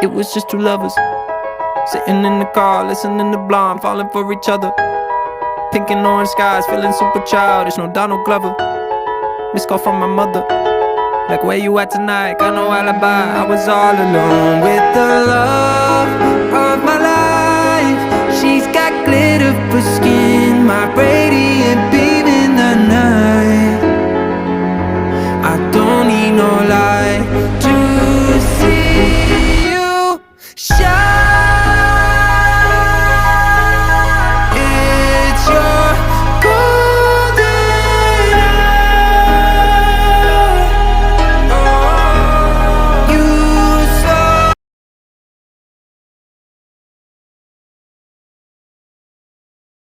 It was just two lovers sitting in the car, listening to Blonde, falling for each other. Pink and orange skies, feeling super childish. No Donald Glover. Missed call from my mother, like, where you at tonight? Got no alibi. I was all alone with the love of my